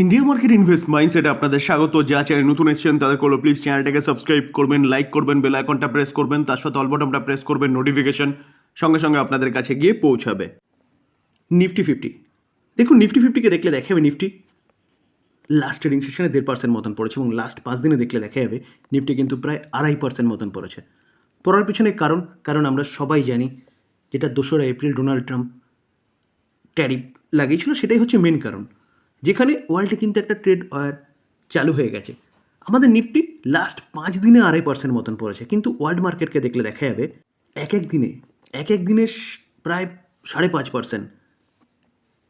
India market invest মাইন্ডসেটে আপনাদের স্বাগত। যা চ্যানেল নতুন এসেছেন তাদের করলো প্লিজ চ্যানেলটাকে সাবস্ক্রাইব করবেন, লাইক করবেন, বেল আইকনটা প্রেস করবেন, তার সাথে অল বাটনটা প্রেস করবেন, নোটিফিকেশন সঙ্গে সঙ্গে আপনাদের কাছে গিয়ে পৌঁছাবে। নিফটি ফিফটি দেখুন, নিফটি ফিফটিকে দেখলে দেখা যাবে নিফটি লাস্ট ট্রেডিং সেশনে 1.5% মতন পড়েছে এবং লাস্ট 5 দিনে দেখলে দেখা যাবে নিফটি কিন্তু প্রায় 2.5% মতন পড়েছে। পড়ার পিছনে কারণ আমরা সবাই জানি যেটা 2রা এপ্রিল ডোনাল্ড ট্রাম্প ট্যারিফ লাগিয়েছিল, সেটাই হচ্ছে মেন কারণ, যেখানে ওয়ার্ল্ডে কিন্তু একটা ট্রেড ওয়ার চালু হয়ে গেছে। আমাদের নিফটি লাস্ট 5 দিনে 2.5% মতন পড়েছে, কিন্তু ওয়ার্ল্ড মার্কেটকে দেখলে দেখা যাবে এক এক দিনে প্রায় 5.5%,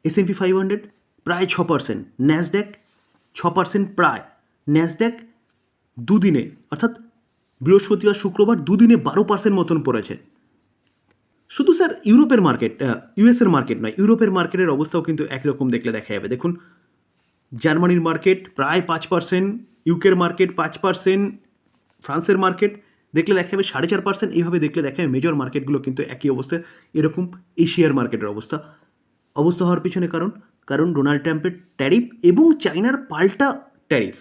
S&P 500 প্রায় 6%, ন্যাসড্যাক 6% প্রায়। ন্যাসড্যাক দুদিনে অর্থাৎ বৃহস্পতিবার শুক্রবার দুদিনে 12% মতন পড়েছে। শুধু স্যার ইউরোপের মার্কেট, ইউএসের মার্কেট নয়, ইউরোপের মার্কেটের অবস্থাও কিন্তু একই রকম দেখলে দেখা যাবে। দেখুন, জার্মানির মার্কেট প্রায় 5%, ইউকের মার্কেট 5%, ফ্রান্সের মার্কেট দেখলে দেখা যাবে 4.5%। এইভাবে দেখলে দেখা যাবে মেজর মার্কেটগুলো কিন্তু একই অবস্থা। এরকম এশিয়ার মার্কেটের অবস্থা হওয়ার পিছনে কারণ ডোনাল্ড ট্রাম্পের ট্যারিফ এবং চায়নার পাল্টা ট্যারিফ।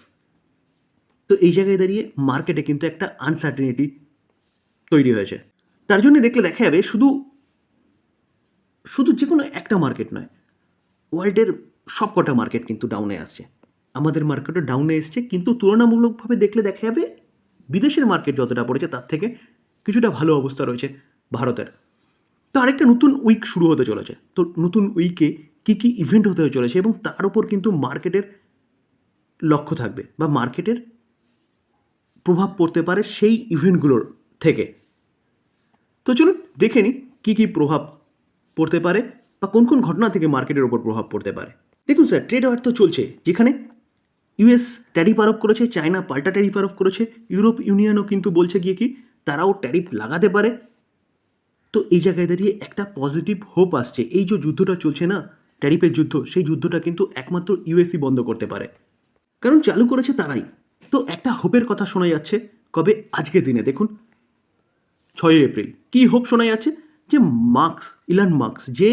তো এই জায়গায় দাঁড়িয়ে মার্কেটে কিন্তু একটা আনসার্টেনিটি তৈরি হয়েছে। তার জন্য দেখলে দেখা যাবে শুধু যে কোনো একটা মার্কেট নয়, ওয়ার্ল্ডের সব কটা মার্কেট কিন্তু ডাউনে আসছে। আমাদের মার্কেটও ডাউনে এসছে, কিন্তু তুলনামূলকভাবে দেখলে দেখা যাবে বিদেশের মার্কেট যতটা পড়েছে তার থেকে কিছুটা ভালো অবস্থা রয়েছে ভারতের। তো আরেকটা নতুন উইক শুরু হতে চলেছে। তো নতুন উইকে কী কী ইভেন্ট হতে চলেছে এবং তার উপর কিন্তু মার্কেটের লক্ষ্য থাকবে বা মার্কেটের প্রভাব পড়তে পারে সেই ইভেন্টগুলোর থেকে। তো চলুন দেখে নিই কী কী প্রভাব পড়তে পারে বা কোন কোন ঘটনা থেকে মার্কেটের ওপর প্রভাব পড়তে পারে। দেখুন স্যার, ট্রেড ওয়ার তো চলছে, যেখানে ইউএস ট্যারিফ আরোপ করেছে, চায়না পাল্টা ট্যারিফ আরোপ করেছে, ইউরোপ ইউনিয়নও কিন্তু বলছে গিয়ে কি তারাও ট্যারিফ লাগাতে পারে। তো এই জায়গায় দাঁড়িয়ে একটা পজিটিভ হোপ আসছে। এই যে যুদ্ধটা চলছে না, ট্যারিফের যুদ্ধ, সেই যুদ্ধটা কিন্তু একমাত্র ইউএসই বন্ধ করতে পারে, কারণ চালু করেছে তারাই। তো একটা হোপের কথা শোনা যাচ্ছে কবে, আজকের দিনে দেখুন 6 এপ্রিল। কী হোপ শোনা যাচ্ছে যে ইলন মাস্ক, যে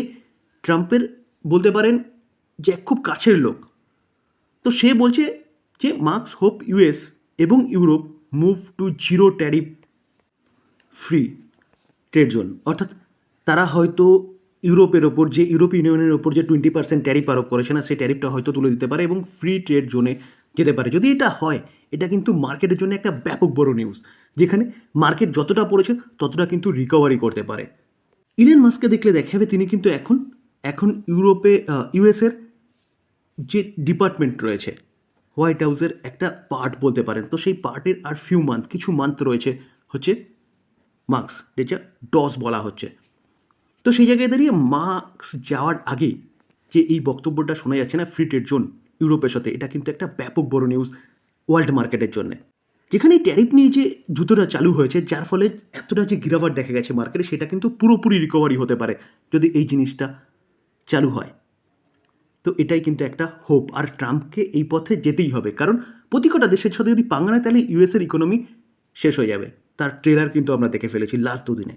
ট্রাম্পের বলতে পারেন যে খুব কাছের লোক, তো সে বলছে যে মার্কস হোপ ইউএস এবং Europe move to zero tariff free trade zone. অর্থাৎ তারা হয়তো ইউরোপের ওপর, যে ইউরোপ ইউনিয়নের ওপর যে 20% ট্যারিফ আরোপ করেছে না, সেই ট্যারিফটা হয়তো তুলে দিতে পারে এবং ফ্রি ট্রেড জোনে যেতে পারে। যদি এটা হয়, এটা কিন্তু মার্কেটের জন্য একটা ব্যাপক বড় নিউজ, যেখানে মার্কেট যতটা পড়েছে ততটা কিন্তু রিকভারি করতে পারে। ইলন মাস্ককে দেখলে দেখা যাবে তিনি কিন্তু এখন ইউএসের যে ডিপার্টমেন্ট রয়েছে, হোয়াইট হাউসের একটা পার্ট বলতে পারেন। তো সেই পার্টের আর কিছু মান্থ রয়েছে হচ্ছে মার্কস, যেটা ডস বলা হচ্ছে। তো সেই জায়গায় দাঁড়িয়ে মার্কস যাওয়ার আগে যে এই বক্তব্যটা শোনা যাচ্ছে না, ফ্রি ট্রেড জোন ইউরোপের সাথে, এটা কিন্তু একটা ব্যাপক বড় নিউজ ওয়ার্ল্ড মার্কেটের জন্য। যেখানে এই ট্যারিফ নিয়ে যে যুদ্ধটা চালু হয়েছে, যার ফলে এতটা যে গিরাবাট দেখা গেছে মার্কেটে, সেটা কিন্তু পুরোপুরি রিকভারি হতে পারে যদি এই জিনিসটা চালু হয়। তো এটাই কিন্তু একটা হোপ, আর ট্রাম্পকে এই পথে যেতেই হবে, কারণ প্রতি কটা দেশের সাথে যদি পাঙ্গা নেয় তাহলে ইউএসের ইকোনমি শেষ হয়ে যাবে। তার ট্রেলার কিন্তু আমরা দেখে ফেলেছি লাস্ট দুদিনে।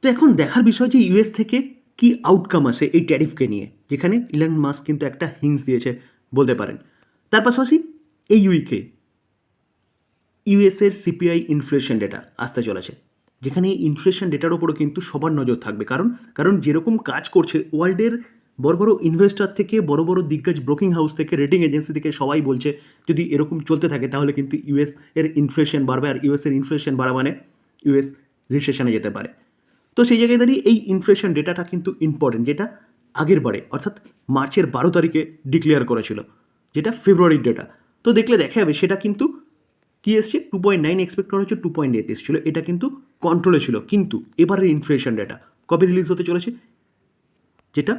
তো এখন দেখার বিষয় যে ইউএস থেকে কি আউটকাম আসে এই ট্যারিফকে নিয়ে, যেখানে ইলন মাস্ক কিন্তু একটা হিন্টস দিয়েছে বলতে পারেন। তার পাশাপাশি এই উইকে ইউএসের সিপিআই ইনফ্লেশন ডেটা আসতে চলেছে, যেখানে এই ইনফ্লেশন ডেটার ওপরও কিন্তু সবার নজর থাকবে, কারণ যেরকম কাজ করছে ওয়ার্ল্ডের বড় বড় ইনভেস্টর থেকে, বড় বড় দিগ্গজ ব্রোকিং হাউস থেকে, রেটিং এজেন্সি থেকে সবাই বলছে যদি এরকম চলতে থাকে তাহলে কিন্তু ইউএস এর ইনফ্লেশন বাড়বে, আর ইউএস এর ইনফ্লেশন বাড়া মানে ইউএস রিসেশনে যেতে পারে। তো সেই জায়গায় দাঁড়িয়ে এই ইনফ্লেশন ডেটাটা কিন্তু ইম্পর্টেন্ট, যেটা আগের বারে অর্থাৎ মার্চের 12 তারিখে ডিক্লেয়ার করেছিল, যেটা ফেব্রুয়ারির ডেটা। তো দেখলে দেখা যাবে সেটা কিন্তু কি এসছে, 2.9 এক্সপেক্ট করা হচ্ছে, 2.8 এসেছিল, এটা কিন্তু কন্ট্রোলে ছিল। কিন্তু এবারের ইনফ্লেশন ডেটা কবে রিলিজ হতে চলেছে, যেটা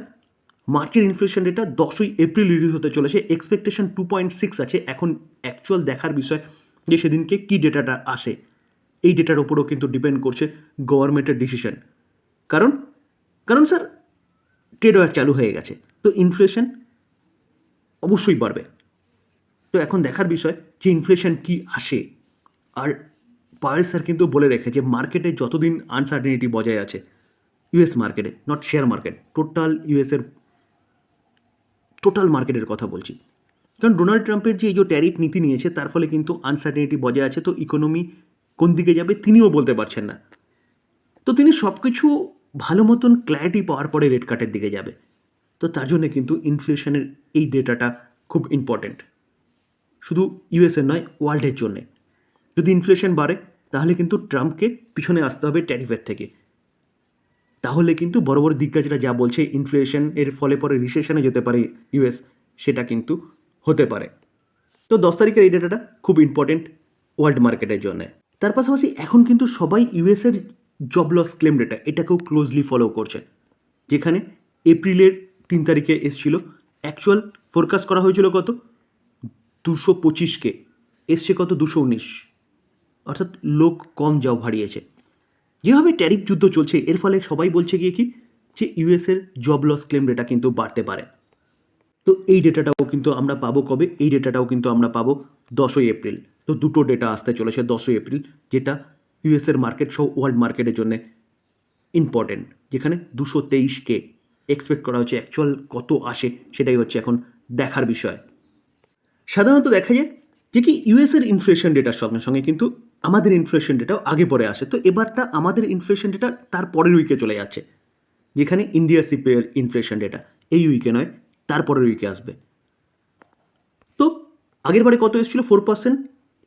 মার্চের ইনফ্লেশন ডেটা 10ই এপ্রিল রিলিজ হতে চলেছে। এক্সপেকটেশন 2.6 আছে। এখন অ্যাকচুয়াল দেখার বিষয় যে সেদিনকে কী ডেটাটা আসে, এই ডেটার ওপরও কিন্তু ডিপেন্ড করছে গভর্নমেন্টের ডিসিশন। কারণ কারণ স্যার ট্রেড ওয়ার চালু হয়ে গেছে, তো ইনফ্লেশন অবশ্যই বাড়বে। তো এখন দেখার বিষয় যে ইনফ্লেশন কি আসে। আর পায়েল স্যার কিন্তু বলে রেখে যে মার্কেটে যতদিন আনসার্টেনিটি বজায় আছে, ইউএস মার্কেটে, নট শেয়ার মার্কেট, টোটাল ইউএসের টোটাল মার্কেটের কথা বলছি, কারণ ডোনাল্ড ট্রাম্পের যে এই যে ট্যারিফ নীতি নিয়েছে তার ফলে কিন্তু আনসার্টেনিটি বজায় আছে, তো ইকোনমি কোন দিকে যাবে তিনিও বলতে পারছেন না। তো তিনি সব কিছু ভালো মতন ক্ল্যারিটি পাওয়ার পরে রেট কাটের দিকে যাবে। তো তার জন্য কিন্তু ইনফ্লেশনের এই ডেটাটা খুব ইম্পর্টেন্ট, শুধু ইউএসএর নয়, ওয়ার্ল্ডের জন্যে। যদি ইনফ্লেশন বাড়ে তাহলে কিন্তু ট্রাম্পকে পিছনে আসতে হবে ট্যারিফের থেকে। তাহলে কিন্তু বড় বড় দিগ্গজরা যা বলছে ইনফ্লেশন এর ফলে পরে রিসেশনে যেতে পারে ইউএস, সেটা কিন্তু হতে পারে। তো 10 তারিখের এই ডেটাটা খুব ইম্পর্টেন্ট ওয়ার্ল্ড মার্কেটের জন্য। তার পাশাপাশি এখন কিন্তু সবাই ইউএসের জব লস ক্লেম ডেটা এটাকেও ক্লোজলি ফলো করছে, যেখানে এপ্রিলের 3 তারিখে এসছিল। অ্যাকচুয়াল ফোরকাস্ট করা হয়েছিল কত 225কে, এসছে কত 219, অর্থাৎ লোক কম যাও হারিয়েছে। যেভাবে ট্যারিফ যুদ্ধ চলছে এর ফলে সবাই বলছে গিয়ে কি যে ইউএসের জব লস ক্লেম ডেটা কিন্তু বাড়তে পারে। তো এই ডেটাটাও কিন্তু আমরা পাবো কবে, এই ডেটাটাও কিন্তু আমরা পাবো 10ই এপ্রিল। তো দুটো ডেটা আসতে চলেছে 10ই এপ্রিল, যেটা ইউএসের মার্কেট সহ ওয়ার্ল্ড মার্কেটের জন্য ইম্পর্টেন্ট, যেখানে 223কে এক্সপেক্ট করা হচ্ছে। অ্যাকচুয়াল কত আসে সেটাই হচ্ছে এখন দেখার বিষয়। সাধারণত দেখা যায় যে কি ইউএসের ইনফ্লেশন ডেটার সঙ্গে সঙ্গে কিন্তু আমাদের ইনফ্লেশন ডেটাও আগে পরে আসে। তো এবারটা আমাদের ইনফ্লেশন ডেটা তার পরের উইকে চলে যাচ্ছে, যেখানে ইন্ডিয়া সিপিআর ইনফ্লেশন ডেটা এই উইকে নয়, তারপরের উইকে আসবে। তো আগের বারে কত এসেছিল 4%,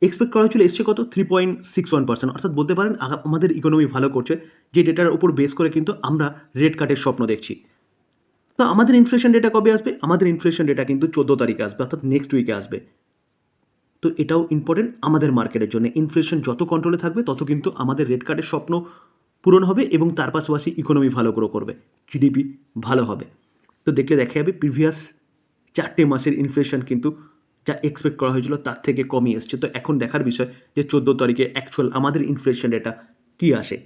এক্সপেক্ট করা হয়েছিল, এসছে কত 3.61%। অর্থাৎ বলতে পারেন আমাদের ইকোনমি ভালো করছে, যে ডেটার উপর বেস করে কিন্তু আমরা রেট কাটের স্বপ্ন দেখছি। তো আমাদের ইনফ্লেশন ডেটা কবে আসবে? আমাদের ইনফ্লেশন ডেটা কিন্তু 14 তারিখে আসবে, অর্থাৎ নেক্সট উইকে আসবে। তো এটাও ইম্পর্টেন্ট আমাদের মার্কেটের জন্য। ইনফ্লেশন যত কন্ট্রোলে থাকবে তত কিন্তু আমাদের রেট কার্ডের স্বপ্ন পূরণ হবে এবং তার পাশাপাশি ইকোনমি ভালো গ্রো করবে, জিডিপি ভালো হবে। তো দেখলে দেখা যাবে প্রিভিয়াস 4টে মাসের ইনফ্লেশন কিন্তু যা এক্সপেক্ট করা হয়েছিল তার থেকে কমই এসছে। তো এখন দেখার বিষয় যে 14 তারিখে অ্যাকচুয়াল আমাদের ইনফ্লেশন ডেটা কী আসে,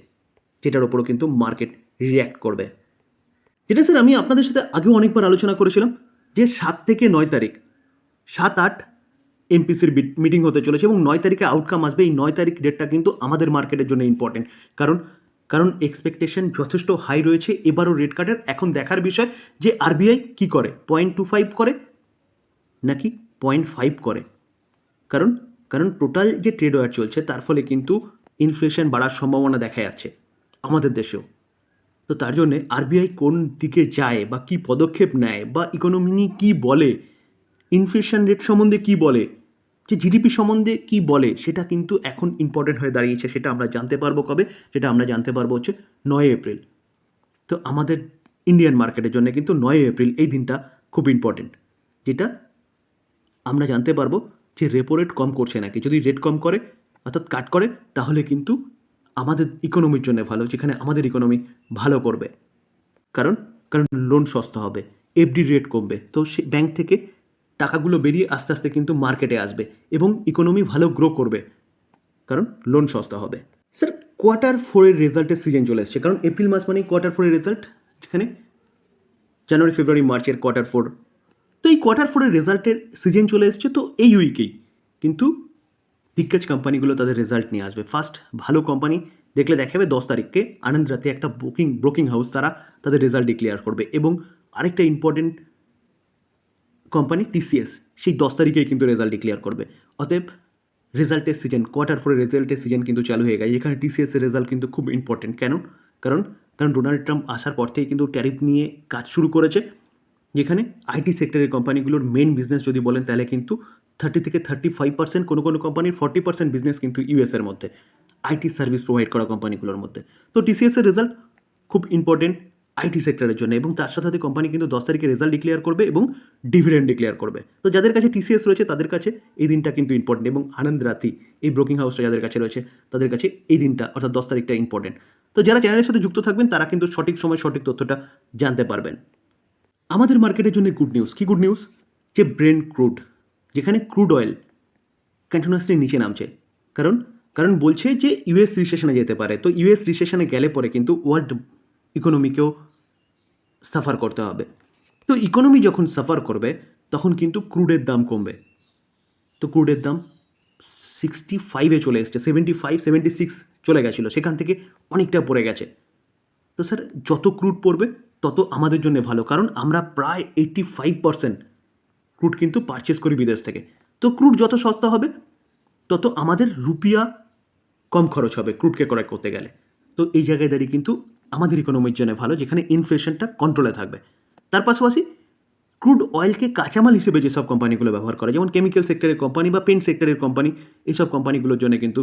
যেটার ওপরও কিন্তু মার্কেট রিয়্যাক্ট করবে। যেটা স্যার আমি আপনাদের সাথে আগেও অনেকবার আলোচনা করেছিলাম যে 7 থেকে 9 তারিখ, 7-8 এমপিসির মিটিং হতে চলেছে এবং 9 তারিখে আউটকাম আসবে। এই 9 তারিখ ডেটটা কিন্তু আমাদের মার্কেটের জন্য ইম্পর্টেন্ট, কারণ এক্সপেকটেশন যথেষ্ট হাই রয়েছে এবারও রেট কাটের। এখন দেখার বিষয় যে আরবিআই কী করে, 0.25 করে নাকি 0.5 করে। কারণ টোটাল যে ট্রেড ওয়ার চলছে তার ফলে কিন্তু ইনফ্লেশন বাড়ার সম্ভাবনা দেখা যাচ্ছে আমাদের দেশেও। তো তার জন্যে আরবিআই কোন দিকে যায় বা কী পদক্ষেপ নেয় বা ইকোনমি নিয়ে কী বলে, ইনফ্লেশন রেট সম্বন্ধে কী বলে, যে জিডিপি সম্বন্ধে কী বলে, সেটা কিন্তু এখন ইম্পর্টেন্ট হয়ে দাঁড়িয়েছে। সেটা আমরা জানতে পারবো কবে? সেটা আমরা জানতে পারবো হচ্ছে 9 এপ্রিল। তো আমাদের ইন্ডিয়ান মার্কেটের জন্য কিন্তু 9 এপ্রিল এই দিনটা খুব ইম্পর্টেন্ট, যেটা আমরা জানতে পারবো যে রেপো রেট কম করছে নাকি। যদি রেট কম করে অর্থাৎ কাট করে তাহলে কিন্তু আমাদের ইকোনমির জন্য ভালো, যেখানে আমাদের ইকোনমি ভালো করবে। কারণ লোন সস্তা হবে, এফডি রেট কমবে, তো সে ব্যাংক থেকে টাকাগুলো বেরিয়ে আস্তে আস্তে কিন্তু মার্কেটে আসবে এবং ইকোনমি ভালো গ্রো করবে, কারণ লোন সস্তা হবে। স্যার Q4 রেজাল্টের সিজন চলে এসছে, কারণ এপ্রিল মাস মানেই Q4 রেজাল্ট, যেখানে জানুয়ারি ফেব্রুয়ারি মার্চের Q4। তো এই Q4 রেজাল্টের সিজন চলে এসছে। তো এই উইকেই কিন্তু দিগ্গজ কোম্পানিগুলো তাদের রেজাল্ট নিয়ে আসবে। ফার্স্ট ভালো কোম্পানি দেখলে দেখাবে 10 তারিখকে আনন্দ রাতে একটা ব্রোকিং হাউস তারা তাদের রেজাল্ট ডিক্লেয়ার করবে। এবং আরেকটা ইম্পর্টেন্ট কোম্পানি টিসিএস সেই 10 তারিখেই কিন্তু রেজাল্ট ডিক্লেয়ার করবে। অতএব রেজাল্টের সিজন Q4 রেজাল্টের সিজন কিন্তু চালু হয়ে গেছে, যেখানে টিসিএসের রেজাল্ট কিন্তু খুব ইম্পর্টেন্ট। কারণ ডোনাল্ড ট্রাম্প আসার পর থেকে কিন্তু ট্যারিফ নিয়ে কাজ শুরু করেছে, যেখানে আইটি সেক্টরের কোম্পানিগুলোর মেন বিজনেস যদি বলেন তাহলে কিন্তু 30 থেকে 35%, কোনো কোম্পানির 40% বিজনেস কিন্তু ইউএসের মধ্যে, আইটি সার্ভিস প্রোভাইড করা কোম্পানিগুলোর মধ্যে। তো টিসিএসের রেজাল্ট খুব ইম্পর্টেন্ট আইটি সেক্টরের জন্য এবং তার সাথে সাথে কোম্পানি কিন্তু 10 তারিখে রেজাল্ট ডিক্লেয়ার করবে এবং ডিভিডেন্ড ডিক্লেয়ার করবে। তো যাদের কাছে টিসিএস রয়েছে তাদের কাছে এই দিনটা কিন্তু ইম্পর্টেন্ট, এবং আনন্দ রাতি এই ব্রোকিং হাউসটা যাদের কাছে রয়েছে তাদের কাছে এই দিনটা অর্থাৎ 10 তারিখটা ইম্পর্টেন্ট। তো যারা চ্যানেলের সাথে যুক্ত থাকবেন তারা কিন্তু সঠিক সময় সঠিক তথ্যটা জানতে পারবেন। আমাদের মার্কেটের জন্য গুড নিউজ, কি গুড নিউজ? যে ব্রেন্ট ক্রুড, যেখানে ক্রুড অয়েল কন্টিনিউয়াসলি নিচে নামছে, কারণ বলছে যে ইউএস রিসেশনে যেতে পারে। তো ইউএস রিসেশনে গেলে পরে কিন্তু ওয়ার্ল্ড ইকোনমিকেও সাফার করতে হবে। তো ইকোনমি যখন সাফার করবে তখন কিন্তু ক্রুডের দাম কমবে। তো ক্রুডের দাম 65-এ চলে এসছে, 75-76 চলে গেছিলো, সেখান থেকে অনেকটা পড়ে গেছে। তো স্যার যত ক্রুড পড়বে তত আমাদের জন্য ভালো, কারণ আমরা প্রায় 85% ক্রুড কিন্তু পারচেস করি বিদেশ থেকে। তো ক্রুড যত সস্তা হবে তত আমাদের রুপিয়া কম খরচ হবে ক্রুডকে ক্রয় করতে গেলে। তো এই জায়গায় দাঁড়িয়ে কিন্তু আমাদের ইকোনমির জন্য ভালো, যেখানে ইনফ্লেশনটা কন্ট্রোলে থাকবে। তার পাশাপাশি ক্রুড অয়েলকে কাঁচামাল হিসেবে যেসব কোম্পানিগুলো ব্যবহার করে, যেমন কেমিক্যাল সেক্টরের কোম্পানি বা পেন্ট সেক্টরের কোম্পানি, এইসব কোম্পানিগুলোর জন্য কিন্তু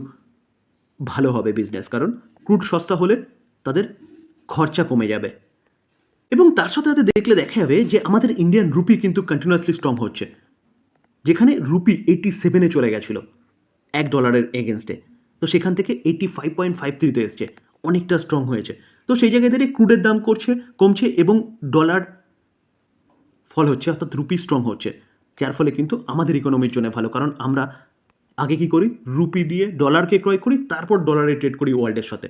ভালো হবে বিজনেস, কারণ ক্রুড সস্তা হলে তাদের খরচা কমে যাবে। এবং তার সাথে সাথে দেখলে দেখা যাবে যে আমাদের ইন্ডিয়ান রুপি কিন্তু কন্টিনিউয়াসলি স্ট্রং হচ্ছে, যেখানে রুপি 87-এ চলে গেছিলো $1 এগেনস্টে, তো সেখান থেকে 85.53-তে এসছে, অনেকটা স্ট্রং হয়েছে। তো সেই জায়গায় দাঁড়িয়ে ক্রুডের দাম কমছে এবং ডলার ফল হচ্ছে, অর্থাৎ রুপি স্ট্রং হচ্ছে, যার ফলে কিন্তু আমাদের ইকোনমির জন্য ভালো, কারণ আমরা আগে কি করি, রুপি দিয়ে ডলারকে ক্রয় করি, তারপর ডলারে ট্রেড করি ওয়ার্ল্ডের সাথে।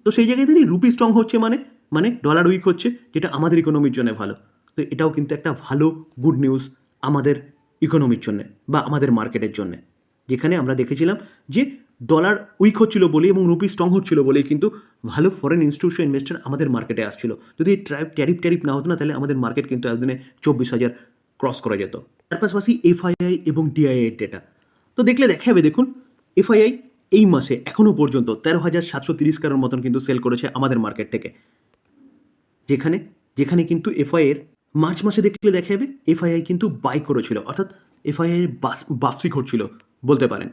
তো সেই জায়গায় দাঁড়িয়ে রুপি স্ট্রং হচ্ছে মানে ডলার উইক হচ্ছে, যেটা আমাদের ইকোনমির জন্য ভালো। তো এটাও কিন্তু একটা ভালো গুড নিউজ আমাদের ইকোনমির জন্য বা আমাদের মার্কেটের জন্য, যেখানে আমরা দেখেছিলাম যে ডলার উইক হচ্ছিল বলেই এবং রুপি স্ট্রং হচ্ছিল বলেই কিন্তু ভালো ফরেন ইনস্টিটিউশন ইনভেস্টর আমাদের মার্কেটে আসছিল। যদি এই ট্যারিফ না হতো না, তাহলে আমাদের মার্কেট কিন্তু একদিনে 24,000 ক্রস করা যেত। তার পাশাপাশি এফআইআই এবং ডিআইআই এর ডেটা তো দেখলে দেখা যাবে। দেখুন, এফআইআই এই মাসে এখনও পর্যন্ত 13,730 কারোর মতন কিন্তু সেল করেছে আমাদের মার্কেট থেকে, যেখানে কিন্তু এফআইআই এর মার্চ মাসে দেখলে দেখা যাবে এফআইআই কিন্তু বাই করেছিল, অর্থাৎ এফআইআই এর বাপসি ঘটছিল বলতে পারেন।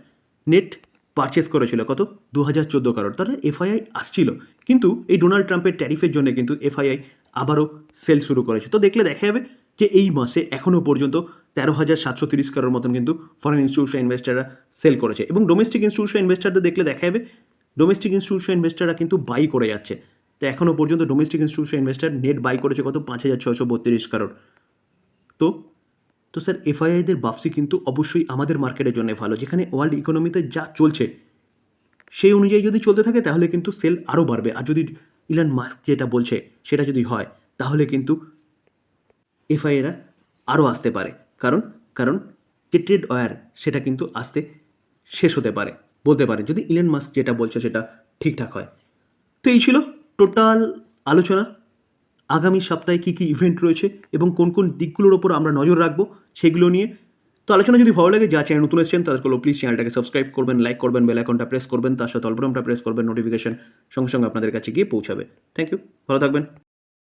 নেট পারচেস করেছিল কত, 2014 কারোর, তাহলে এফআইআই আসছিল। কিন্তু এই ডোনাল্ড ট্রাম্পের ট্যারিফের জন্য কিন্তু এফআইআই আবারও সেল শুরু করেছে। তো দেখলে দেখা যাবে যে এই মাসে এখনও পর্যন্ত 13,730 কারোর মতন কিন্তু ফরেন ইনস্টিটিউশন ইনভেস্টাররা সেল করেছে। এবং ডোমেস্টিক ইনস্টিটিউশন ইনভেস্টারদের দেখলে দেখা যাবে ডোমেস্টিক ইনস্টিটিউশন ইনভেস্টাররা কিন্তু বাই করে যাচ্ছে। তো এখনও পর্যন্ত domestic institution investor net buy করেছে কত, 5,632 কারোর। তো স্যার, এফআইআইদের বাপসি কিন্তু অবশ্যই আমাদের মার্কেটের জন্য ভালো, যেখানে ওয়ার্ল্ড ইকোনমিতে যা চলছে সেই অনুযায়ী যদি চলতে থাকে তাহলে কিন্তু সেল আরও বাড়বে। আর যদি ইলন মাস্ক যেটা বলছে সেটা যদি হয়, তাহলে কিন্তু এফআইআইরা আরও আসতে পারে, কারণ যে ট্রেড ওয়ার সেটা কিন্তু আসতে শেষ হতে পারে, বলতে পারে, যদি ইলন মাস্ক যেটা বলছে সেটা ঠিকঠাক হয়। তো এই ছিল টোটাল আলোচনা। আগামী সপ্তাহে কী কী ইভেন্ট রয়েছে এবং কোন কোন দিকগুলোর ওপর আমরা নজর রাখবো সেগুলো নিয়ে। তো আলোচনা যদি ভালো লাগে, যা চ্যানেল নতুন এসেছেন তাদেরকে প্লিজ চ্যানেলটাকে সাবস্ক্রাইব করবেন, লাইক করবেন, বেল আইকনটা প্রেস করবেন, তার সাথে অল বাটনটা প্রেস করবেন, নোটিফিকেশন সঙ্গে সঙ্গে আপনাদের কাছে গিয়ে পৌঁছাবে। থ্যাংক ইউ, ভালো থাকবেন।